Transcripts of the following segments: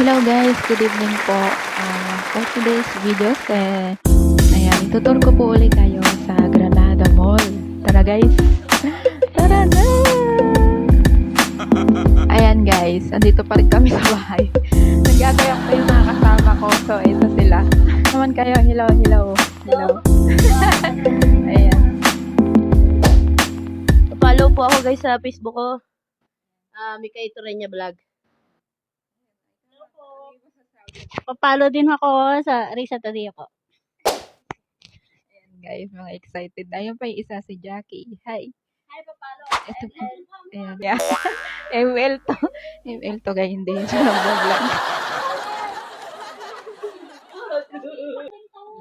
Hello guys, good evening po. For today's video, ayan, itutur ko po ulit kayo sa Granada Mall. Tara guys! Tara na! Ayan guys, andito pa rin kami sa bahay. Nag-agayak pa yung mga kasama ko. So, ito sila. Naman kayo, hello, hello. Hello. Ayan. Follow po ako guys sa Facebook ko. Mika Iturenya Vlog. Pa-follow din ako sa Risa Tadia po. Ayan guys, mga excited. Ayun pa yung isa si Jackie. Hi. Hi, pa-follow. Ito po. Ayan. Yeah. ML to. ML to guys, hindi siya nag-vlog.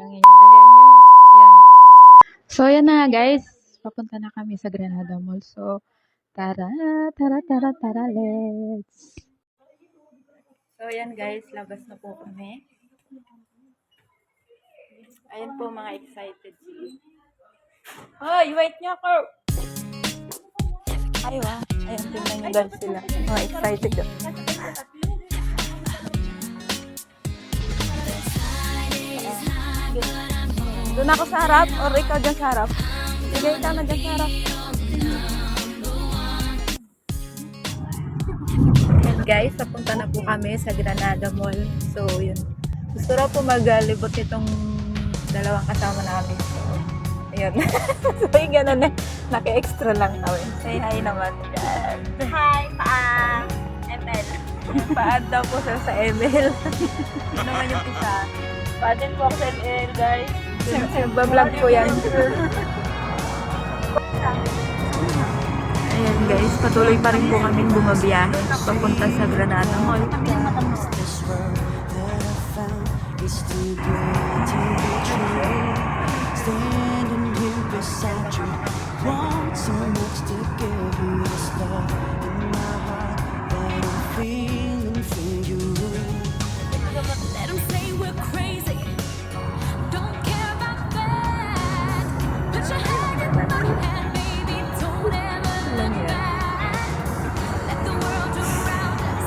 Lang yan. Dalian nyo. Ayan. So, ayan na guys. Papunta na kami sa Granada Mall. So, tara, let's. So, ayan guys. Labas na po kami. Ayan po mga excited sila. Hoy, wait nyo ako! Aywa. Ayan, tingnan nyo guys sila. Mga excited yun. Doon ako sa harap or ikaw dyan sa harap? Sige, ikaw na dyan sa harap. Ayan guys, napunta na po kami sa Granada Mall. So, yun. Gusto raw po maglibot itong dalawang kasama namin. So, ayun. So, yung gano'n na. Naki-extra lang kami. Say hi naman. Yan. Hi, ML. Pa-add daw po sila sa ML. Yun naman yung isa. Pa-din po ako sa ML guys. Nagbablog po yan. Ayan guys, patuloy pa rin po kami bumabiyahe papunta sa Granada Mall. Standing here beside you, want so much to give you this love in my heart that I'm feeling for you. Let them say we're crazy. Don't care about that. Put your hand in my hand, baby. Don't ever look back. Let the world around us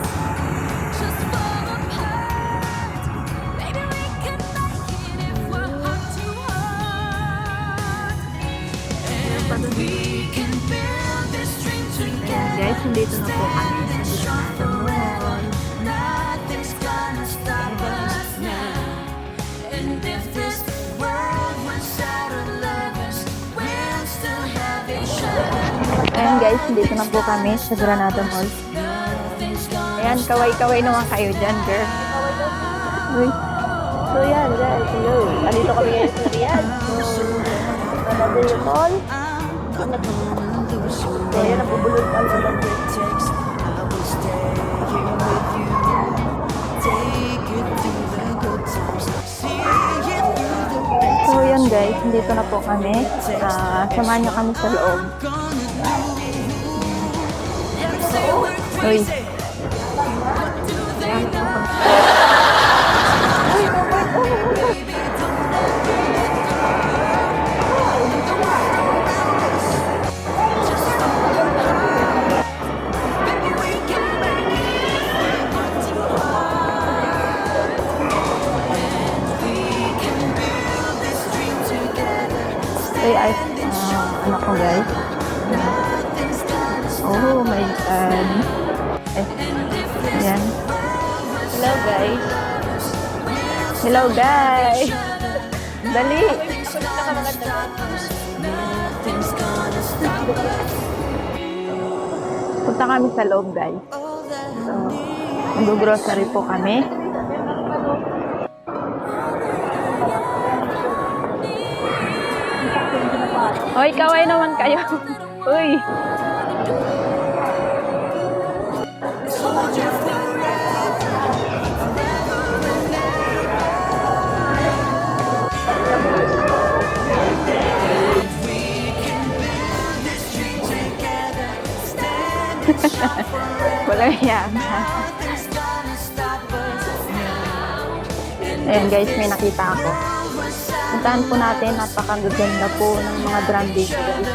just fall apart. Maybe we can make it if we're heart to heart. And we can build this dream together. Guys, nandito na po kami sa Granada Mall. Nothing's gonna stop us now. And if this world was shattered lovers, we'll still have each other. Ayan guys, nandito na po kami sa Granada Mall. Ayan, kaway-kaway naman kayo dyan, girl. Uy. So yan guys, hello. Andito kami ngayon sa Riyadh. So, Granada yung mall. Kaya napubulod ang mga So, yan guys, nandito na po kami. Samahan nyo kami sa loob. Uy. Ay, anak ko guys. Oh my God. Ayan. Hello guys. Hello guys. Dali. Punta kami sa loob guys. So, mag-grocery po kami. Hoy, kaway naman kayo. Uy. Walang yan. Ayan guys, may nakita ako. Puntahan po natin, napakaganda po ng mga drum beat guys.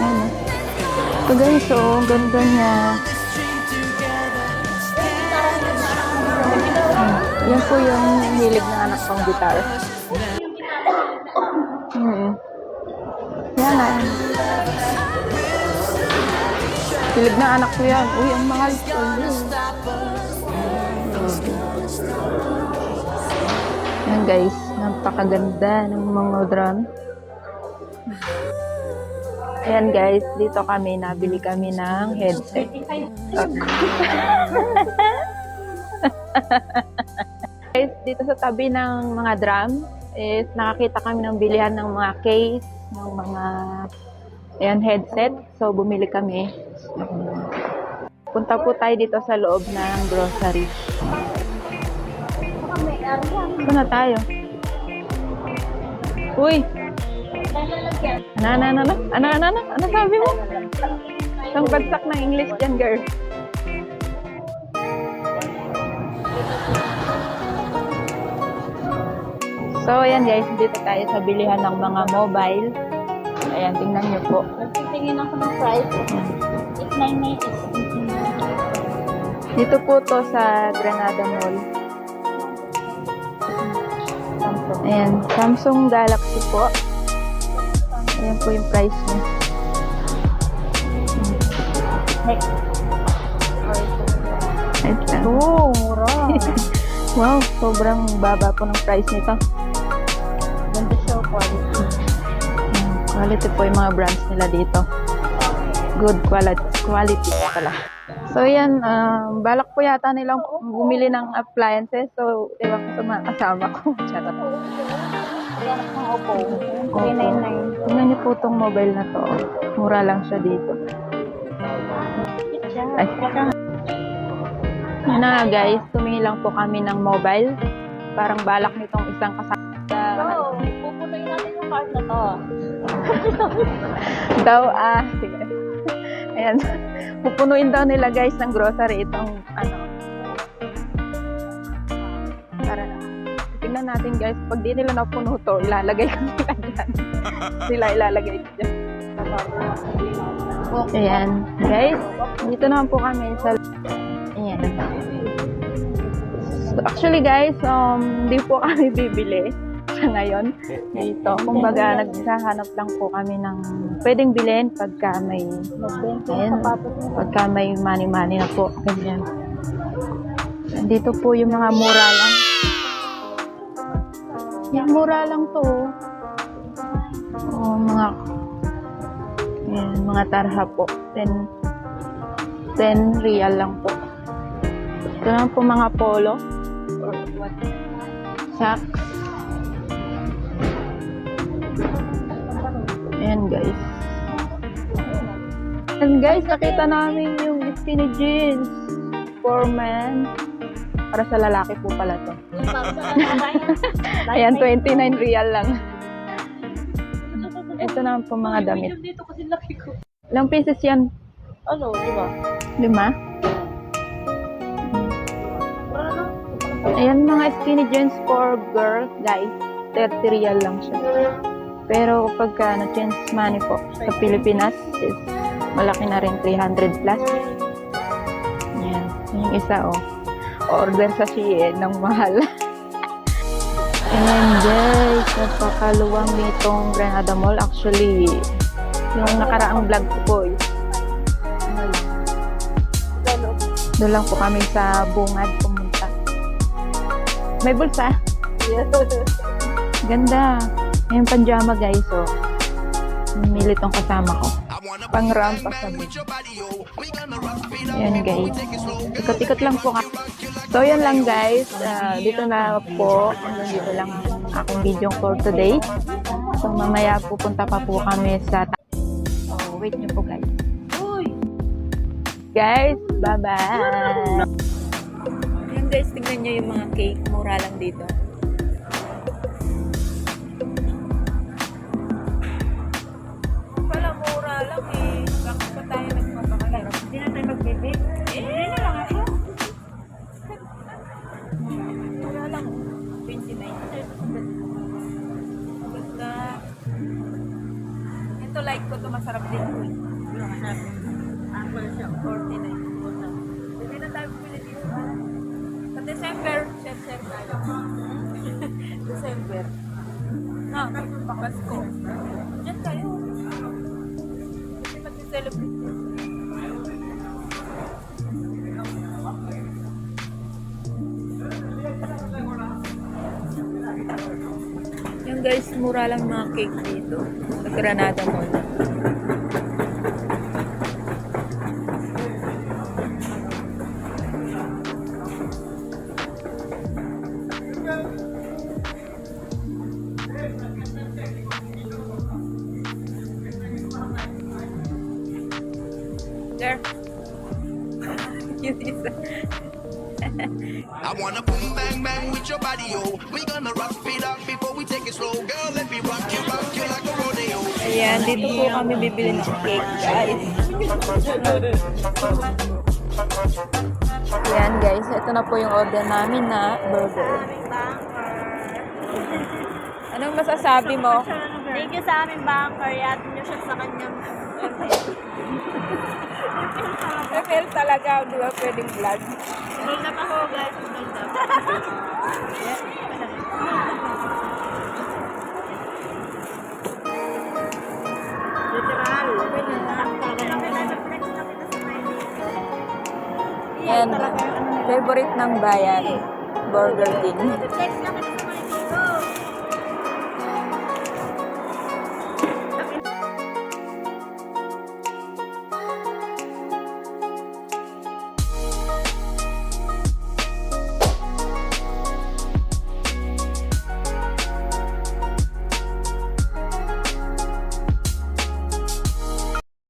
Ayan. Ito guys, oh, ganda niya. Yan po yung hilig ng anak kong guitar. Yan na. Hilig ng anak ko yan. Uy, ang mahal ko. Yan guys, napakaganda ng mga drum. Ayan guys, dito kami, nabili kami ng headset. Guys, dito sa tabi ng mga drum is nakakita kami ng bilihan ng mga case, ng mga ayan, headset. So, bumili kami. Punta po tayo dito sa loob ng grocery. Saan na tayo? Uy! Ano sabi mo? Isang bagsak ng English dyan, girl. So, ayan guys, dito tayo sa bilihan ng mga mobile. Ayan, tingnan nyo po. Nagtitingin ako ng price. 899. Dito po to sa Granada Mall. Ayan, Samsung Galaxy po. Ayan po yung price niya. Wait lang. Oh, mura. Wow, sobrang baba po ng price nito. Ganda siya quality. Ayan, quality po yung mga brands nila dito. Good quality pala. So yan, balak po yata nilang bumili ng appliances. So, ewan ko sa mga kasama ko. Charot. Ayan ang Oppo. Opo. 399. Tingnan niyo po tong mobile na to. Mura lang siya dito. Ay. Yun na nga guys, tumingin lang po kami ng mobile. Parang balak nitong isang kasama. So, pupunuin natin yung card na to. Daw, sige. Ayan. Pupunuin daw nila guys ng grocery itong ano. Para tingnan natin guys, pag di nila napuno to, ilalagay kami dyan. Sila ilalagay dyan. Ayan. Guys, dito naman po kami sa ayan. So, actually guys, hindi po kami bibili sa ngayon dito. Kumbaga, naghahanap lang po kami ng pwedeng bilhin pagka may ayan, pagka may money-money na po. Ganyan. Dito po yung mga mura lang. Yung mura lang to. Oh, mga tarha po. 10 real lang po. Ito naman po mga polo. Or what? Socks. Ayan guys. And guys, nakita namin yung skinny jeans for men. Para sa lalaki po pala to. Ayan, 29 real lang. Ito naman po mga damit. Dito kasi laki ko. Ilang pieces yan? Ano, di ba? 5? Ayan, mga skinny jeans for girl, guys. 30 real lang siya. Pero pagka na-change money po sa Pilipinas, is malaki na rin, 300 plus. Ayan. Yung isa, order sa Shein ng mahal. Ayan guys, napakaluwang nitong Granada Mall. Actually, yung nakaraang vlog ko po is doon lang po kami sa bungad pumunta. May bulsa? Ganda. Yung panjama guys, namili tong kasama ko. Pang-rampa sa beach. Ayan guys. Ikot-ikot lang po ka. So yan lang guys. Dito na po. Dito lang akong video for today. So mamaya pupunta pa po kami sa wait nyo po guys. Guys, bye-bye. Ayan guys, tignan nyo yung mga cake. Mura lang dito. Wala, mura lang eh. Bakit pa tayo nagpapakalaro? Hindi na tayo mag-bake. Hindi na lang ako. Mura lang. 29. Maganda. Ito like ko. Ito masarap din ko eh. Apple siya. 49. Hindi na tayo pili dito. Sa December, December tayo. December. Na, Pasko. Diyan tayo. Kasi mag-celebrate. Yung guys, mura lang mga cake dito. Sa Granada Mall. There. Yun isa. I wanna boom bang bang with your body, yo. We gonna rock it up before we take it slow, girl. Let me rock you like a rodeo. Ayan, dito po kami bibili ng cake, guys. Ayan, guys. Ito na po yung order namin na burger. Anong masasabi mo? Thank you sa aming banker. Yatin niyo siya sa kanyang FL talaga, di ba pwedeng vlog? Hold up ako, guys. Hold up. Literal. And favorite ng bayan, Burger King. Flex lang kita